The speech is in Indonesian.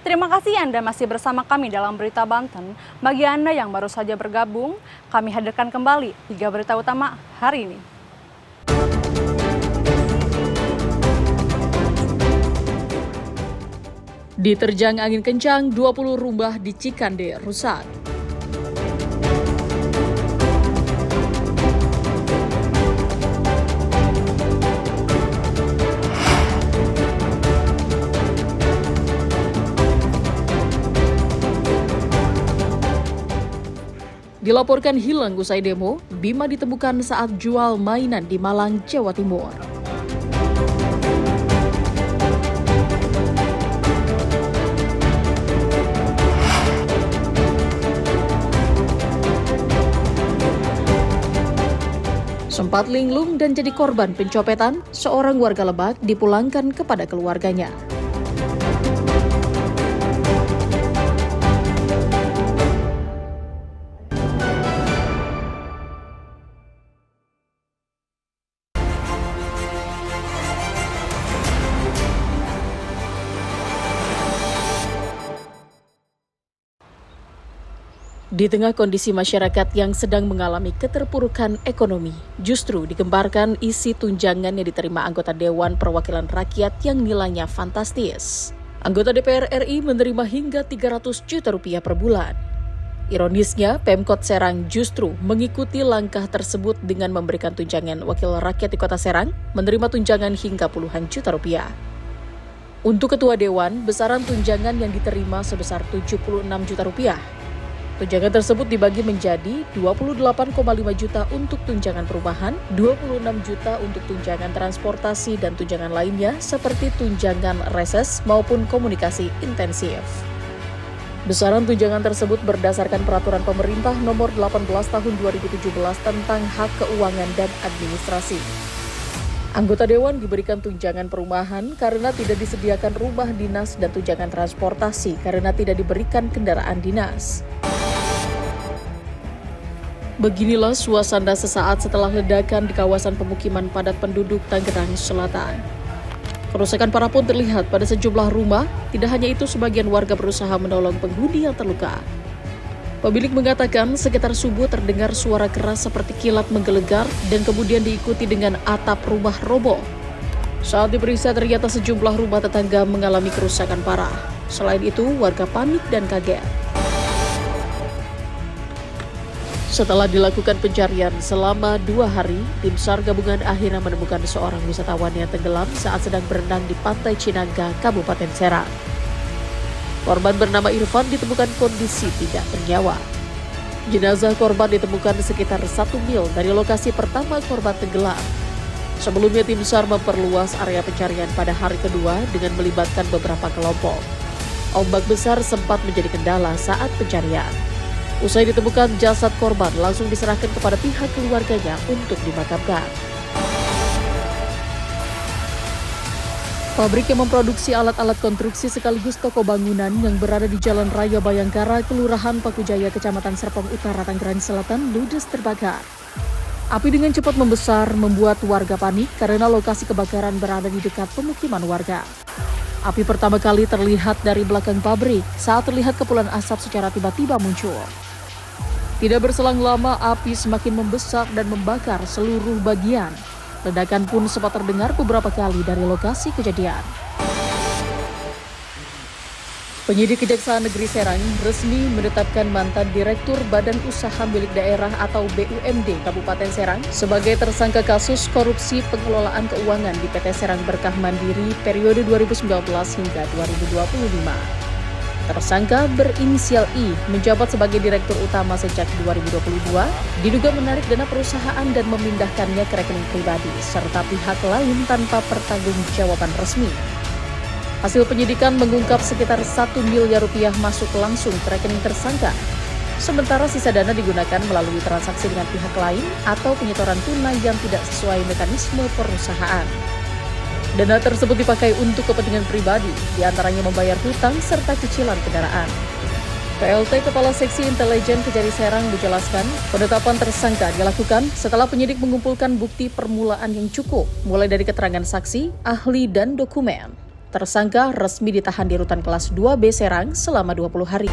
Terima kasih Anda masih bersama kami dalam Berita Banten. Bagi Anda yang baru saja bergabung, kami hadirkan kembali 3 berita utama hari ini. Diterjang angin kencang, 20 rumah di Cikande rusak. Dilaporkan hilang usai demo, Bima ditemukan saat jual mainan di Malang, Jawa Timur. Sempat linglung dan jadi korban pencopetan, seorang warga Lebak dipulangkan kepada keluarganya. Di tengah kondisi masyarakat yang sedang mengalami keterpurukan ekonomi, justru digembarkan isi tunjangan yang diterima anggota Dewan Perwakilan Rakyat yang nilainya fantastis. Anggota DPR RI menerima hingga 300 juta rupiah per bulan. Ironisnya, Pemkot Serang justru mengikuti langkah tersebut dengan memberikan tunjangan wakil rakyat di Kota Serang menerima tunjangan hingga puluhan juta rupiah. Untuk Ketua Dewan, besaran tunjangan yang diterima sebesar 76 juta rupiah. Tunjangan tersebut dibagi menjadi 28,5 juta untuk tunjangan perumahan, 26 juta untuk tunjangan transportasi dan tunjangan lainnya seperti tunjangan reses maupun komunikasi intensif. Besaran tunjangan tersebut berdasarkan peraturan pemerintah nomor 18 tahun 2017 tentang hak keuangan dan administrasi. Anggota Dewan diberikan tunjangan perumahan karena tidak disediakan rumah dinas dan tunjangan transportasi karena tidak diberikan kendaraan dinas. Beginilah suasana sesaat setelah ledakan di kawasan pemukiman padat penduduk Tangerang Selatan. Kerusakan parah pun terlihat pada sejumlah rumah, tidak hanya itu sebagian warga berusaha menolong penghuni yang terluka. Pemilik mengatakan sekitar subuh terdengar suara keras seperti kilat menggelegar dan kemudian diikuti dengan atap rumah roboh. Saat diperiksa ternyata sejumlah rumah tetangga mengalami kerusakan parah. Selain itu warga panik dan kaget. Setelah dilakukan pencarian selama 2 hari, tim SAR gabungan akhirnya menemukan seorang wisatawan yang tenggelam saat sedang berenang di Pantai Cinangka, Kabupaten Serang. Korban bernama Irfan ditemukan kondisi tidak bernyawa. Jenazah korban ditemukan sekitar 1 mil dari lokasi pertama korban tenggelam. Sebelumnya tim SAR memperluas area pencarian pada hari kedua dengan melibatkan beberapa kelompok. Ombak besar sempat menjadi kendala saat pencarian. Usai ditemukan jasad korban langsung diserahkan kepada pihak keluarganya untuk dimakamkan. Pabrik yang memproduksi alat-alat konstruksi sekaligus toko bangunan yang berada di Jalan Raya Bayangkara, Kelurahan Pakujaya, Kecamatan Serpong Utara, Tangerang Selatan, ludes terbakar. Api dengan cepat membesar membuat warga panik karena lokasi kebakaran berada di dekat pemukiman warga. Api pertama kali terlihat dari belakang pabrik saat terlihat kepulan asap secara tiba-tiba muncul. Tidak berselang lama, api semakin membesar dan membakar seluruh bagian. Ledakan pun sempat terdengar beberapa kali dari lokasi kejadian. Penyidik Kejaksaan Negeri Serang resmi menetapkan mantan Direktur Badan Usaha Milik Daerah atau BUMD Kabupaten Serang sebagai tersangka kasus korupsi pengelolaan keuangan di PT Serang Berkah Mandiri periode 2019 hingga 2025. Tersangka berinisial I menjabat sebagai Direktur Utama sejak 2022, diduga menarik dana perusahaan dan memindahkannya ke rekening pribadi, serta pihak lain tanpa pertanggungjawaban resmi. Hasil penyidikan mengungkap sekitar 1 miliar rupiah masuk langsung ke rekening tersangka, sementara sisa dana digunakan melalui transaksi dengan pihak lain atau penyetoran tunai yang tidak sesuai mekanisme perusahaan. Dana tersebut dipakai untuk kepentingan pribadi, diantaranya membayar hutang serta cicilan kendaraan. PLT Kepala Seksi Intelijen Kejari Serang menjelaskan, penetapan tersangka dilakukan setelah penyidik mengumpulkan bukti permulaan yang cukup, mulai dari keterangan saksi, ahli, dan dokumen. Tersangka resmi ditahan di rutan kelas 2B Serang selama 20 hari.